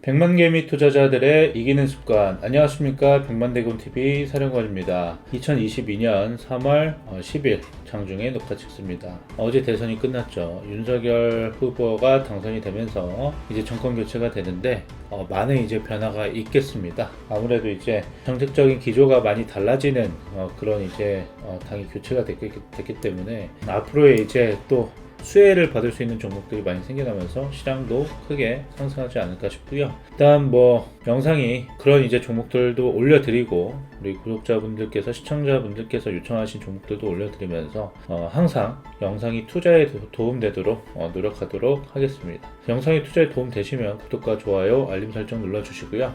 백만개미 투자자들의 이기는 습관. 안녕하십니까, 백만대군TV 사령관입니다. 2022년 3월 10일 장중에 녹화 찍습니다. 어제 대선이 끝났죠. 윤석열 후보가 당선이 되면서 이제 정권 교체가 되는데 많은 이제 변화가 있겠습니다. 아무래도 이제 정책적인 기조가 많이 달라지는 그런 이제 당이 교체가 됐기 때문에 앞으로의 이제 또 수혜를 받을 수 있는 종목들이 많이 생겨나면서 시장도 크게 상승하지 않을까 싶고요. 일단 영상이 그런 이제 종목들도 올려드리고, 우리 구독자분들께서, 시청자분들께서 요청하신 종목들도 올려드리면서 항상 영상이 투자에 도움되도록 노력하도록 하겠습니다. 영상이 투자에 도움되시면 구독과 좋아요, 알림 설정 눌러주시고요.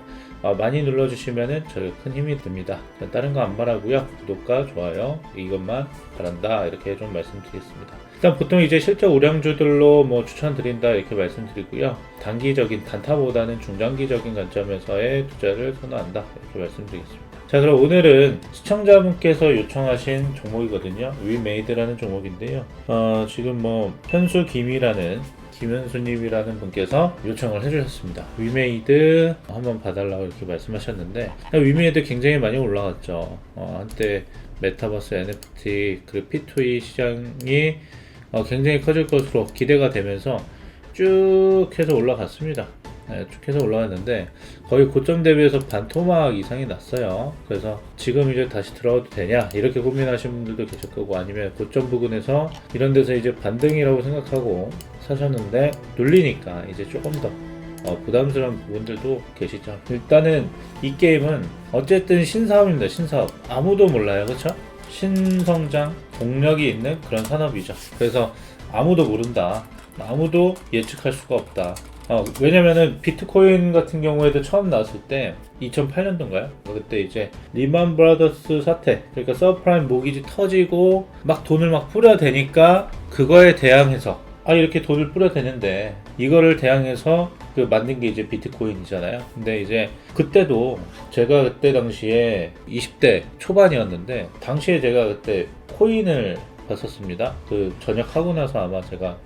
많이 눌러주시면 저희 큰 힘이 됩니다. 다른 거 안 바라고요. 구독과 좋아요 이것만 바란다, 이렇게 좀 말씀드리겠습니다. 일단 보통 이제 실적 우량주들로 추천드린다 이렇게 말씀드리고요. 단기적인 단타보다는 중장기적인 관점에서의 투자를 선호한다 이렇게 말씀드리겠습니다. 자, 그럼 오늘은 시청자분께서 요청하신 종목이거든요. 위메이드라는 종목인데요. 지금 김현수님이라는 분께서 요청을 해주셨습니다. 위메이드 한번 봐달라고 이렇게 말씀하셨는데, 위메이드 굉장히 많이 올라갔죠. 한때 메타버스, NFT, 그리고 P2E 시장이 굉장히 커질 것으로 기대가 되면서 쭉 해서 올라갔습니다. 쭉 해서 올라갔는데 거의 고점 대비해서 반토막 이상이 났어요. 그래서 지금 이제 다시 들어가도 되냐 이렇게 고민하시는 분들도 계실 거고, 아니면 고점 부근에서 이런 데서 이제 반등이라고 생각하고 사셨는데 눌리니까 이제 조금 더 부담스러운 부분들도 계시죠. 일단은 이 게임은 어쨌든 신사업입니다. 신사업. 아무도 몰라요, 그렇죠? 신성장 동력이 있는 그런 산업이죠. 그래서 아무도 모른다, 아무도 예측할 수가 없다. 왜냐면은 비트코인 같은 경우에도 처음 나왔을 때 2008년도인가요? 그때 이제 리만 브라더스 사태, 그러니까 서브프라임 모기지 터지고 막 돈을 막 뿌려대니까 그거에 대항해서 이렇게 돈을 뿌려대는데, 이거를 대항해서 만든 게 이제 비트코인이잖아요. 근데 이제 그때도 제가 그때 당시에 20대 초반이었는데, 당시에 제가 그때 코인을 봤었습니다. 전역하고 나서, 아마 제가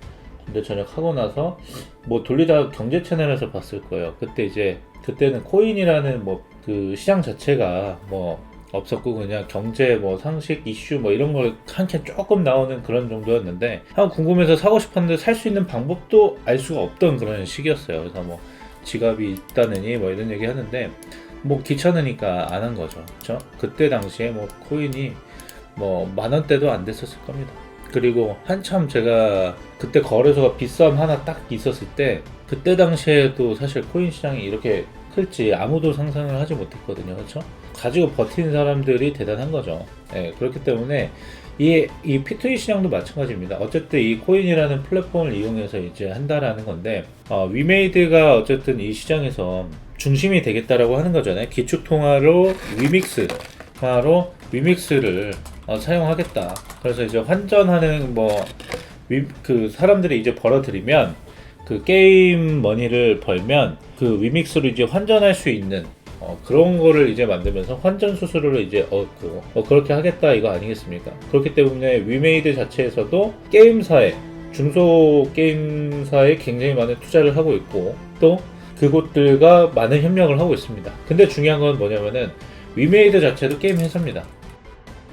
군대 전역하고 나서 돌리다 경제 채널에서 봤을 거예요. 그때는 코인이라는 그 시장 자체가 없었고, 그냥 경제 상식 이슈 이런 걸 한 캔 조금 나오는 그런 정도였는데, 궁금해서 사고 싶었는데 살 수 있는 방법도 알 수가 없던 그런 시기였어요. 그래서 지갑이 있다느니 이런 얘기 하는데 귀찮으니까 안 한 거죠. 그렇죠? 그때 당시에 코인이 10,000원대도 안 됐었을 겁니다. 그리고 한참 제가 그때 거래소가 빗썸 하나 딱 있었을 때, 그때 당시에도 사실 코인 시장이 이렇게 클지 아무도 상상을 하지 못했거든요. 그렇죠? 가지고 버티는 사람들이 대단한 거죠. 그렇기 때문에 이 P2E 시장도 마찬가지입니다. 어쨌든 이 코인이라는 플랫폼을 이용해서 이제 한다라는 건데, 위메이드가 어쨌든 이 시장에서 중심이 되겠다라고 하는 거잖아요. 기축통화로 위믹스를 사용하겠다. 그래서 이제 환전하는 그 사람들이 이제 벌어들이면, 그 게임 머니를 벌면 그 위믹스로 이제 환전할 수 있는 그런 거를 이제 만들면서 환전 수수료를 이제 그렇게 하겠다 이거 아니겠습니까? 그렇기 때문에 위메이드 자체에서도 중소 게임사에 굉장히 많은 투자를 하고 있고, 또 그곳들과 많은 협력을 하고 있습니다. 근데 중요한 건 뭐냐면은 위메이드 자체도 게임 회사입니다.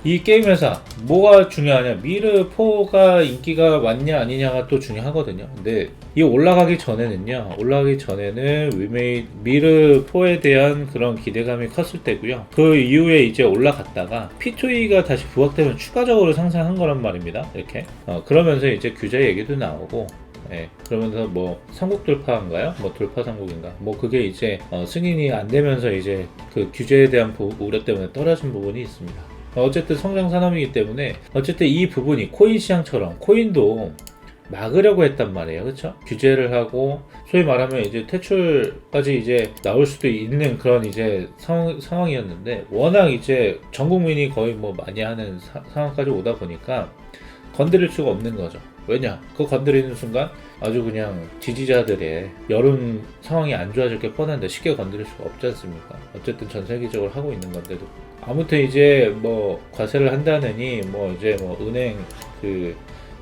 이 게임 회사 뭐가 중요하냐, 미르4가 인기가 많냐 아니냐가 또 중요하거든요. 근데 이 올라가기 전에는 미르4에 대한 그런 기대감이 컸을 때고요. 그 이후에 이제 올라갔다가 P2E가 다시 부각되면 추가적으로 상승한 거란 말입니다. 이렇게 그러면서 이제 규제 얘기도 나오고, 그러면서 삼국 돌파인가요? 돌파 삼국인가? 그게 이제 승인이 안 되면서 이제 그 규제에 대한 우려 때문에 떨어진 부분이 있습니다. 어쨌든 성장 산업이기 때문에, 어쨌든 이 부분이 코인 시장처럼 코인도 막으려고 했단 말이에요. 그렇죠? 규제를 하고, 소위 말하면 이제 퇴출까지 이제 나올 수도 있는 그런 이제 상황이었는데, 워낙 이제 전 국민이 거의 많이 하는 상황까지 오다 보니까 건드릴 수가 없는 거죠. 왜냐? 그거 건드리는 순간 아주 그냥 지지자들의 여론 상황이 안 좋아질 게 뻔한데 쉽게 건드릴 수가 없지 않습니까? 어쨌든 전 세계적으로 하고 있는 건데도. 아무튼 이제 과세를 한다느니 이제 은행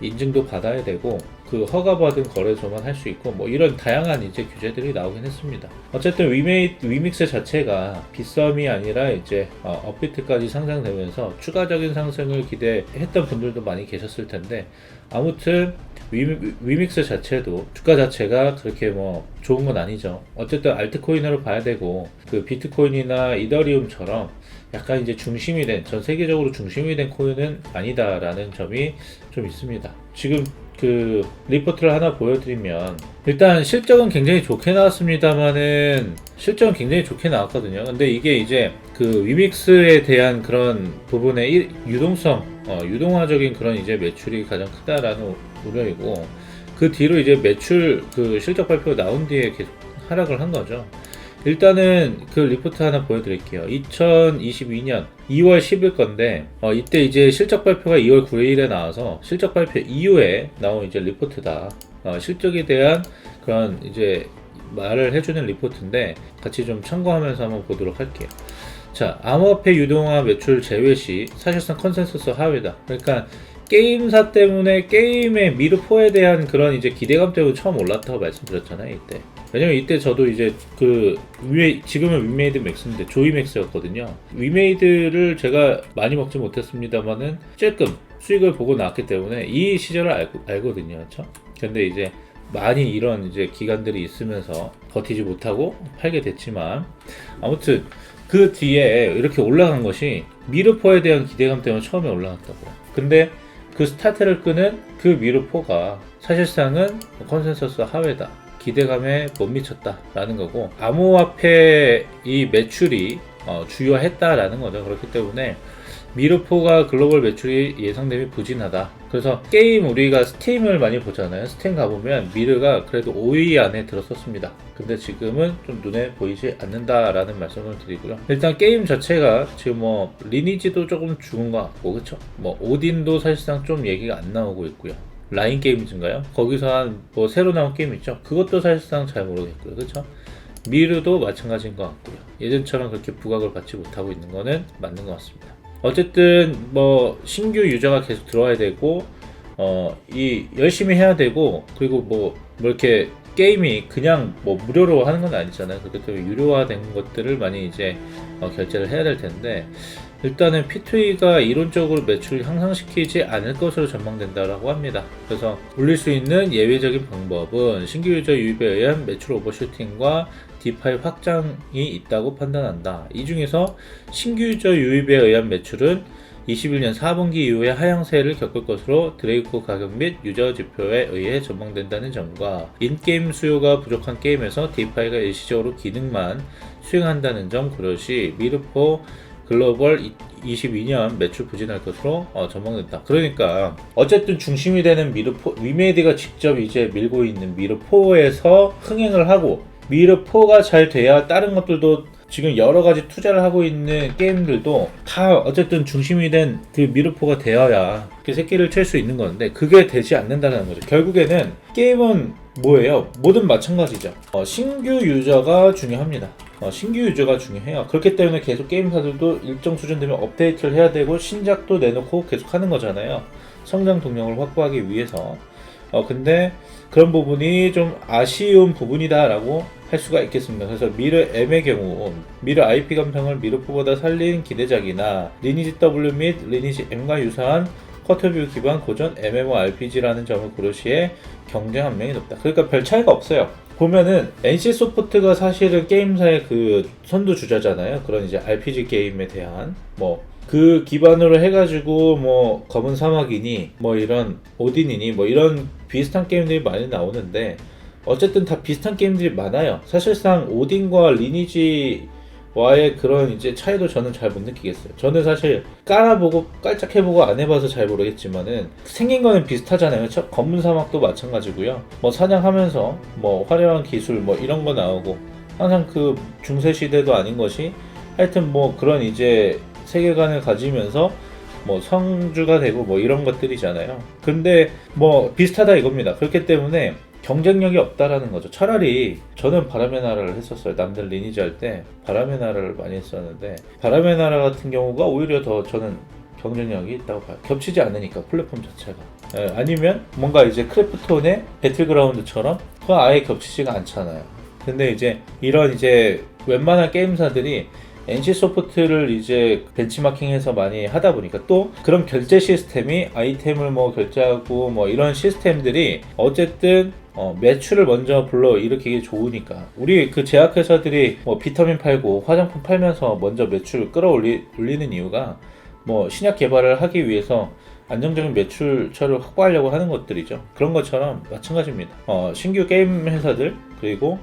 인증도 받아야 되고 그 허가받은 거래소만 할 수 있고 뭐 이런 다양한 이제 규제들이 나오긴 했습니다. 어쨌든 위믹스 자체가 빗썸이 아니라 이제 업비트까지 상승되면서 추가적인 상승을 기대했던 분들도 많이 계셨을 텐데 아무튼 위믹스 자체도 주가 자체가 그렇게 뭐 좋은 건 아니죠. 어쨌든 알트코인으로 봐야 되고 그 비트코인이나 이더리움처럼 약간 이제 중심이 된, 전 세계적으로 중심이 된 코인은 아니다라는 점이 좀 있습니다. 지금 그 리포트를 하나 보여드리면 일단 실적은 굉장히 좋게 나왔습니다만은 실적은 굉장히 좋게 나왔거든요. 근데 이게 이제 그 위믹스에 대한 그런 부분의 유동화적인 그런 이제 매출이 가장 크다라는 우려이고 그 뒤로 이제 매출 그 실적 발표가 나온 뒤에 계속 하락을 한 거죠. 일단은 그 리포트 하나 보여드릴게요. 2022년 2월 10일 건데 이때 이제 실적 발표가 2월 9일에 나와서 실적 발표 이후에 나온 이제 리포트다. 실적에 대한 그런 이제 말을 해주는 리포트인데 같이 좀 참고하면서 한번 보도록 할게요. 자, 암호화폐 유동화 매출 제외 시 사실상 컨센서스 하회다. 그러니까 게임사 때문에 게임의 미르4에 대한 그런 이제 기대감 때문에 처음 올랐다고 말씀드렸잖아요, 이때. 왜냐면 이때 저도 이제 지금은 위메이드 맥스인데 조이맥스였거든요. 위메이드를 제가 많이 먹지 못했습니다만은 조금 수익을 보고 나왔기 때문에 이 시절을 알거든요. 그렇죠? 근데 이제 많이 이런 이제 기간들이 있으면서 버티지 못하고 팔게 됐지만 아무튼 그 뒤에 이렇게 올라간 것이 미르4에 대한 기대감 때문에 처음에 올라갔다고요. 근데 그 스타트를 끄는 그 미르4가 사실상은 컨센서스 하회다. 기대감에 못 미쳤다라는 거고 암호화폐 이 매출이 주요했다라는 거죠. 그렇기 때문에 미르4가 글로벌 매출이 예상대비 부진하다. 그래서 게임 우리가 스팀을 많이 보잖아요. 스팀 가보면 미르가 그래도 5위 안에 들었었습니다. 근데 지금은 좀 눈에 보이지 않는다라는 말씀을 드리고요. 일단 게임 자체가 지금 뭐 리니지도 조금 죽은 것 같고 그쵸? 뭐 오딘도 사실상 좀 얘기가 안 나오고 있고요. 라인 게임즈인가요? 거기서 한 뭐 새로 나온 게임 있죠? 그것도 사실상 잘 모르겠고요. 그쵸? 미르도 마찬가지인 것 같고요. 예전처럼 그렇게 부각을 받지 못하고 있는 거는 맞는 것 같습니다. 어쨌든 뭐 신규 유저가 계속 들어와야 되고 열심히 해야 되고 그리고 뭐 이렇게 게임이 그냥 뭐 무료로 하는 건 아니잖아요. 그렇기 때문에 유료화된 것들을 많이 이제 결제를 해야 될 텐데 일단은 P2E가 이론적으로 매출을 향상시키지 않을 것으로 전망된다고 합니다. 그래서 올릴 수 있는 예외적인 방법은 신규 유저 유입에 의한 매출 오버슈팅과 디파이 확장이 있다고 판단한다. 이 중에서 신규 유저 유입에 의한 매출은 21년 4분기 이후에 하향세를 겪을 것으로 드레이코 가격 및 유저 지표에 의해 전망된다는 점과 인게임 수요가 부족한 게임에서 디파이가 일시적으로 기능만 수행한다는 점 고려 시 미르4 글로벌 22년 매출 부진할 것으로 전망된다. 그러니까 어쨌든 중심이 되는 미르4 위메이드가 직접 이제 밀고 있는 미르4에서 흥행을 하고 미르4가 잘 돼야 다른 것들도 지금 여러 가지 투자를 하고 있는 게임들도 다 어쨌든 중심이 된 그 미르4가 되어야 그 새끼를 칠 수 있는 건데 그게 되지 않는다는 거죠. 결국에는 게임은 뭐예요? 뭐든 마찬가지죠. 신규 유저가 중요합니다. 신규 유저가 중요해요. 그렇기 때문에 계속 게임사들도 일정 수준 되면 업데이트를 해야 되고 신작도 내놓고 계속 하는 거잖아요. 성장 동력을 확보하기 위해서. 근데 그런 부분이 좀 아쉬운 부분이다라고 할 수가 있겠습니다. 그래서 미르 M의 경우 미르 IP 감성을 미르4보다 살린 기대작이나 리니지 W 및 리니지 M과 유사한 쿼터뷰 기반 고전 MMORPG라는 점을 고려시에 경쟁 함량이 높다. 그러니까 별 차이가 없어요. 보면은 NC소프트가 사실은 게임사의 그 선두주자잖아요. 그런 이제 RPG 게임에 대한 뭐 그 기반으로 해가지고 뭐 검은 사막이니 뭐 이런 오딘이니 뭐 이런 비슷한 게임들이 많이 나오는데 어쨌든 다 비슷한 게임들이 많아요. 사실상 오딘과 리니지와의 그런 이제 차이도 저는 잘 못 느끼겠어요. 저는 사실 깔아보고 깔짝해보고 안 해봐서 잘 모르겠지만은 생긴 거는 비슷하잖아요. 검은 사막도 마찬가지고요. 뭐 사냥하면서 뭐 화려한 기술 뭐 이런 거 나오고 항상 그 중세 시대도 아닌 것이 하여튼 뭐 그런 이제 세계관을 가지면서 뭐 성주가 되고 뭐 이런 것들이잖아요. 근데 뭐 비슷하다 이겁니다. 그렇기 때문에 경쟁력이 없다라는 거죠. 차라리 저는 바람의 나라를 했었어요. 남들 리니지 할 때 바람의 나라를 많이 했었는데 바람의 나라 같은 경우가 오히려 더 저는 경쟁력이 있다고 봐요. 겹치지 않으니까 플랫폼 자체가. 아니면 뭔가 이제 크래프톤의 배틀그라운드처럼 그거 아예 겹치지가 않잖아요. 근데 이제 이런 이제 웬만한 게임사들이 NC소프트를 이제 벤치마킹해서 많이 하다 보니까 또 그런 결제 시스템이 아이템을 뭐 결제하고 뭐 이런 시스템들이 어쨌든 매출을 먼저 불러 일으키기 좋으니까 우리 그 제약회사들이 뭐 비타민 팔고 화장품 팔면서 먼저 매출을 끌어올리는 이유가 뭐 신약 개발을 하기 위해서 안정적인 매출처를 확보하려고 하는 것들이죠. 그런 것처럼 마찬가지입니다. 신규 게임 회사들 그리고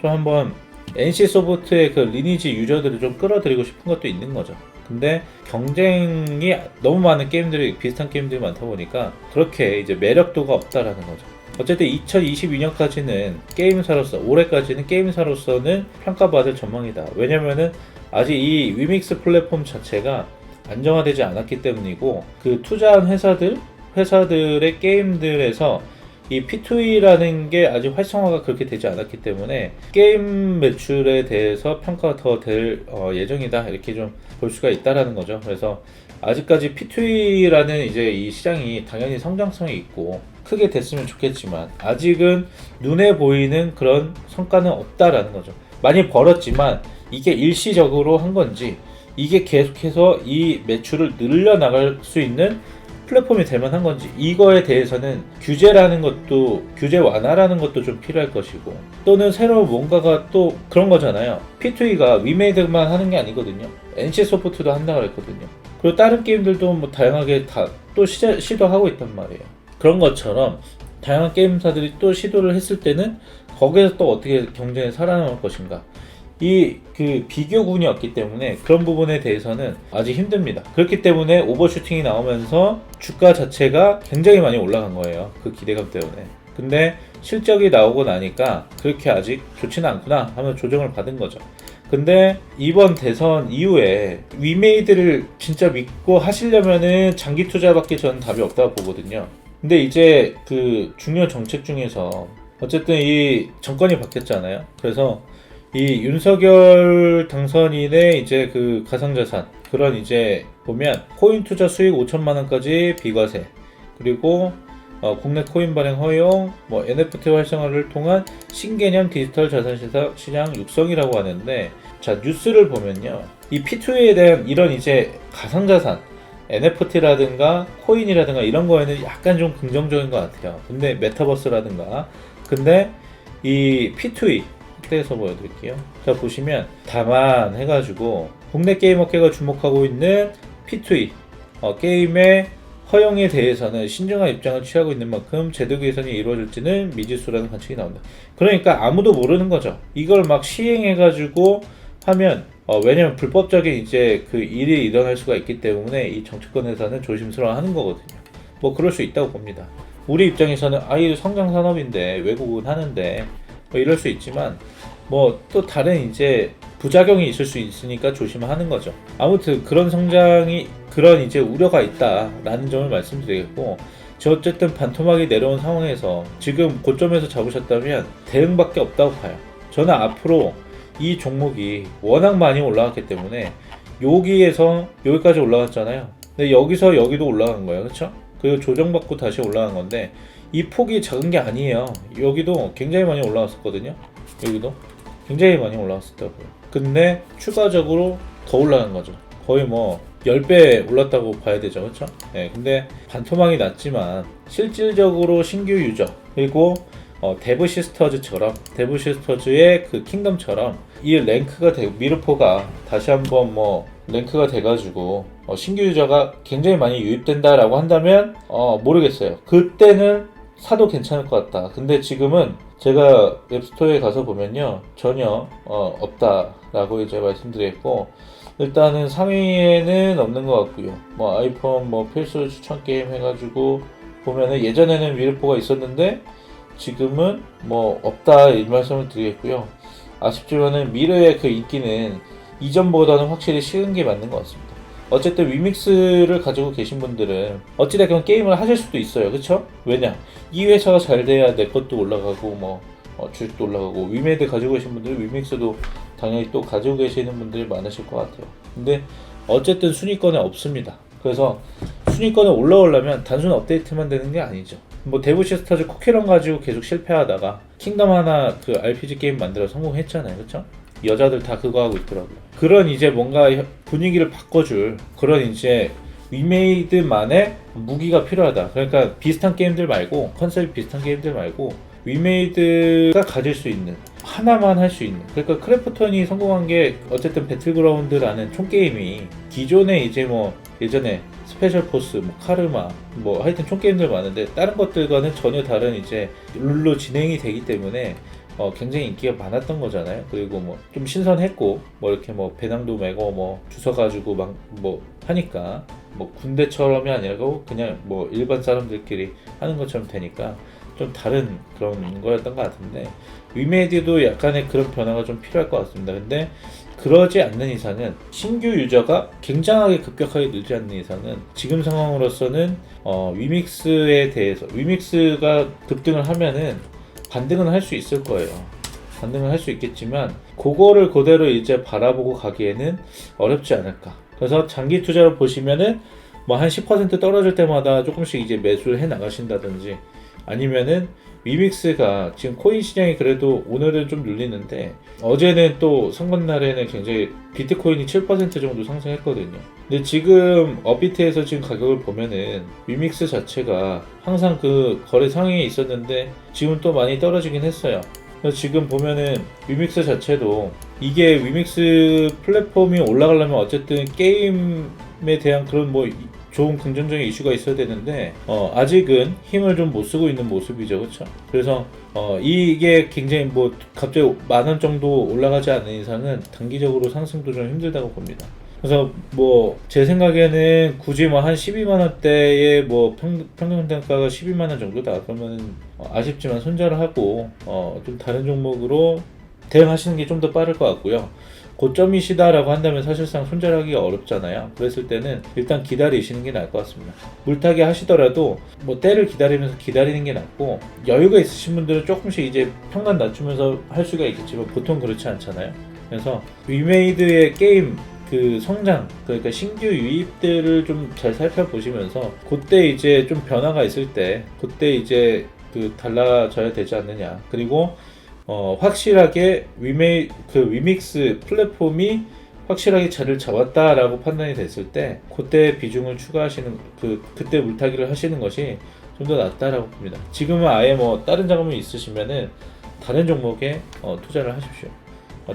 좀 한번 NC소프트의 그 리니지 유저들을 좀 끌어들이고 싶은 것도 있는 거죠. 근데 경쟁이 너무 많은 게임들이 비슷한 게임들이 많다 보니까 그렇게 이제 매력도가 없다라는 거죠. 어쨌든 2022년까지는 게임사로서 올해까지는 게임사로서는 평가받을 전망이다. 왜냐면은 아직 이 위믹스 플랫폼 자체가 안정화되지 않았기 때문이고 그 투자한 회사들의 게임들에서 이 P2E라는 게 아직 활성화가 그렇게 되지 않았기 때문에 게임 매출에 대해서 평가가 더 될 예정이다 이렇게 좀 볼 수가 있다라는 거죠. 그래서 아직까지 P2E라는 이제 이 시장이 당연히 성장성이 있고 크게 됐으면 좋겠지만 아직은 눈에 보이는 그런 성과는 없다라는 거죠. 많이 벌었지만 이게 일시적으로 한 건지 이게 계속해서 이 매출을 늘려나갈 수 있는 플랫폼이 될 만한 건지 이거에 대해서는 규제라는 것도 규제 완화라는 것도 좀 필요할 것이고 또는 새로운 뭔가가 또 그런 거잖아요. P2E가 위메이드만 하는 게 아니거든요. NC소프트도 한다고 그랬거든요. 그리고 다른 게임들도 뭐 다양하게 다 또 시도하고 있단 말이에요. 그런 것처럼 다양한 게임사들이 또 시도를 했을 때는 거기에서 또 어떻게 경쟁에 살아남을 것인가 이 그 비교군이 없기 때문에 그런 부분에 대해서는 아직 힘듭니다. 그렇기 때문에 오버슈팅이 나오면서 주가 자체가 굉장히 많이 올라간 거예요. 그 기대감 때문에. 근데 실적이 나오고 나니까 그렇게 아직 좋지는 않구나 하면 조정을 받은 거죠. 근데 이번 대선 이후에 위메이드를 진짜 믿고 하시려면은 장기 투자밖에 저는 답이 없다고 보거든요. 근데 이제 그 중요 정책 중에서 어쨌든 이 정권이 바뀌었잖아요. 그래서 이 윤석열 당선인의 이제 그 가상자산 그런 이제 보면 코인 투자 수익 5천만 원까지 비과세 그리고 국내 코인 발행 허용 뭐 NFT 활성화를 통한 신개념 디지털 자산 시장 육성이라고 하는데 자 뉴스를 보면요 이 P2E에 대한 이런 이제 가상자산 NFT라든가 코인이라든가 이런 거에는 약간 좀 긍정적인 것 같아요. 근데 메타버스라든가 근데 이 P2E 확대해서 보여드릴게요. 자 보시면 다만 해가지고 국내 게임 업계가 주목하고 있는 P2E 게임의 허용에 대해서는 신중한 입장을 취하고 있는 만큼 제도 개선이 이루어질지는 미지수라는 관측이 나온다. 그러니까 아무도 모르는 거죠. 이걸 막 시행해가지고 하면 왜냐면 불법적인 이제 그 일이 일어날 수가 있기 때문에 이 정치권에서는 조심스러워하는 거거든요. 뭐 그럴 수 있다고 봅니다. 우리 입장에서는 이 성장 산업인데 외국은 하는데 뭐 이럴 수 있지만 뭐 또 다른 이제 부작용이 있을 수 있으니까 조심하는 거죠. 아무튼 그런 성장이 그런 이제 우려가 있다라는 점을 말씀드리겠고 저 어쨌든 반토막이 내려온 상황에서 지금 고점에서 잡으셨다면 대응밖에 없다고 봐요. 저는 앞으로 이 종목이 워낙 많이 올라갔기 때문에 여기에서 여기까지 올라갔잖아요. 근데 여기서 여기도 올라간 거예요. 그렇죠? 그리고 조정받고 다시 올라간 건데 이 폭이 작은 게 아니에요. 여기도 굉장히 많이 올라왔었거든요. 여기도 굉장히 많이 올라왔었다고요. 근데 추가적으로 더 올라간 거죠. 거의 뭐 10배 올랐다고 봐야 되죠. 그렇죠? 네, 근데 반토막이 났지만 실질적으로 신규 유저 그리고 데브시스터즈의 그 킹덤처럼 이 랭크가 되고 미르포가 다시 한번 뭐 랭크가 돼가지고 신규 유저가 굉장히 많이 유입된다라고 한다면 모르겠어요. 그때는 사도 괜찮을 것 같다. 근데 지금은 제가 앱스토어에 가서 보면요 전혀 없다라고 이제 말씀드렸고 일단은 상위에는 없는 것 같고요. 뭐 아이폰 뭐 필수 추천 게임 해가지고 보면은 예전에는 미르포가 있었는데 지금은 뭐 없다 이 말씀을 드리겠고요. 아쉽지만은 미르의 그 인기는 이전보다는 확실히 식은 게 맞는 것 같습니다. 어쨌든 위믹스를 가지고 계신 분들은 어찌됐건 게임을 하실 수도 있어요. 그쵸? 왜냐? 이 회사가 잘 돼야 내 것도 올라가고 뭐 주식도 올라가고 위메이드 가지고 계신 분들은 위믹스도 당연히 또 가지고 계시는 분들이 많으실 것 같아요. 근데 어쨌든 순위권에 없습니다. 그래서 순위권에 올라오려면 단순 업데이트만 되는 게 아니죠. 뭐 데브 시스터즈 쿠키런 가지고 계속 실패하다가 킹덤 하나 그 RPG 게임 만들어 성공했잖아요, 그렇죠? 여자들 다 그거 하고 있더라고요. 그런 이제 뭔가 분위기를 바꿔줄 그런 이제 위메이드만의 무기가 필요하다. 그러니까 비슷한 게임들 말고, 컨셉이 비슷한 게임들 말고 위메이드가 가질 수 있는, 하나만 할 수 있는. 그러니까 크래프톤이 성공한 게 어쨌든 배틀그라운드라는 총게임이 기존에 이제 뭐 예전에 스페셜 포스, 뭐 카르마, 뭐 하여튼 총게임들 많은데 다른 것들과는 전혀 다른 이제 룰로 진행이 되기 때문에 굉장히 인기가 많았던 거잖아요. 그리고 뭐 좀 신선했고, 뭐 이렇게 뭐 배낭도 메고 뭐 주워가지고 막 뭐 하니까 뭐 군대처럼이 아니고 그냥 뭐 일반 사람들끼리 하는 것처럼 되니까 좀 다른 그런 거였던 것 같은데, 위메이드도 약간의 그런 변화가 좀 필요할 것 같습니다. 근데 그러지 않는 이상은, 신규 유저가 굉장하게 급격하게 늘지 않는 이상은 지금 상황으로서는 위믹스에 대해서, 위믹스가 급등을 하면은 반등은 할 수 있을 거예요. 반등을 할 수 있겠지만 그거를 그대로 이제 바라보고 가기에는 어렵지 않을까. 그래서 장기 투자로 보시면은 뭐 한 10% 떨어질 때마다 조금씩 이제 매수를 해 나가신다든지, 아니면은 위믹스가 지금 코인 시장이 그래도 오늘은 좀 눌리는데 어제는 또 선거날에는 굉장히 비트코인이 7% 정도 상승했거든요. 근데 지금 업비트에서 지금 가격을 보면은 위믹스 자체가 항상 그 거래 상위에 있었는데 지금 또 많이 떨어지긴 했어요. 그래서 지금 보면은 위믹스 자체도, 이게 위믹스 플랫폼이 올라가려면 어쨌든 게임에 대한 그런 뭐 좋은 긍정적인 이슈가 있어야 되는데 아직은 힘을 좀 못 쓰고 있는 모습이죠, 그렇죠? 그래서 이게 굉장히 뭐 갑자기 10,000원 정도 올라가지 않는 이상은 단기적으로 상승도 좀 힘들다고 봅니다. 그래서 뭐 제 생각에는 굳이 뭐 한 12만 원대의 뭐 평균 단가가 12만 원 정도다 그러면 아쉽지만 손절을 하고 좀 다른 종목으로 대응하시는 게 좀 더 빠를 것 같고요. 고점이시다라고 한다면 사실상 손절하기가 어렵잖아요. 그랬을 때는 일단 기다리시는 게 나을 것 같습니다. 물타기 하시더라도 뭐 때를 기다리면서 기다리는 게 낫고, 여유가 있으신 분들은 조금씩 이제 평간 낮추면서 할 수가 있겠지만 보통 그렇지 않잖아요. 그래서 위메이드의 게임 그 성장, 그러니까 신규 유입들을 좀 잘 살펴보시면서 그때 이제 좀 변화가 있을 때 그때 이제 그 달라져야 되지 않느냐. 그리고 확실하게 위믹스 플랫폼이 확실하게 자리를 잡았다라고 판단이 됐을 때 그때 비중을 추가하시는, 그때 물타기를 하시는 것이 좀 더 낫다라고 봅니다. 지금은 아예 뭐 다른 자금이 있으시면은 다른 종목에 투자를 하십시오.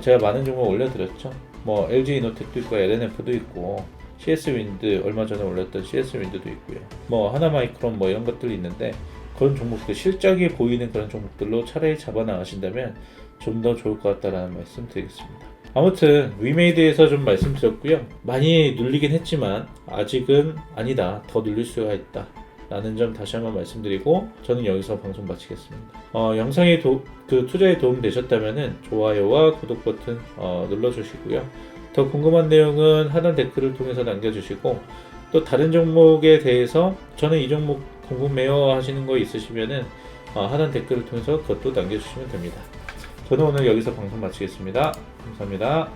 제가 많은 종목 올려드렸죠. 뭐 LG 이노텍도 있고 LNF도 있고 CS 윈드, 얼마 전에 올렸던 CS 윈드도 있고요. 뭐 하나마이크론 뭐 이런 것들이 있는데, 그런 종목들, 실적이 보이는 그런 종목들로 차라리 잡아 나가신다면 좀 더 좋을 것 같다라는 말씀 드리겠습니다. 아무튼 위메이드에서 좀 말씀드렸고요. 많이 눌리긴 했지만 아직은 아니다, 더 눌릴 수가 있다 라는 점 다시 한번 말씀드리고 저는 여기서 방송 마치겠습니다. 영상이 투자에 도움 되셨다면 좋아요와 구독 버튼 눌러주시고요. 더 궁금한 내용은 하단 댓글을 통해서 남겨주시고, 또 다른 종목에 대해서 저는 이 종목 궁금해요 하시는 거 있으시면은 하단 댓글을 통해서 그것도 남겨주시면 됩니다. 저는 오늘 여기서 방송 마치겠습니다. 감사합니다.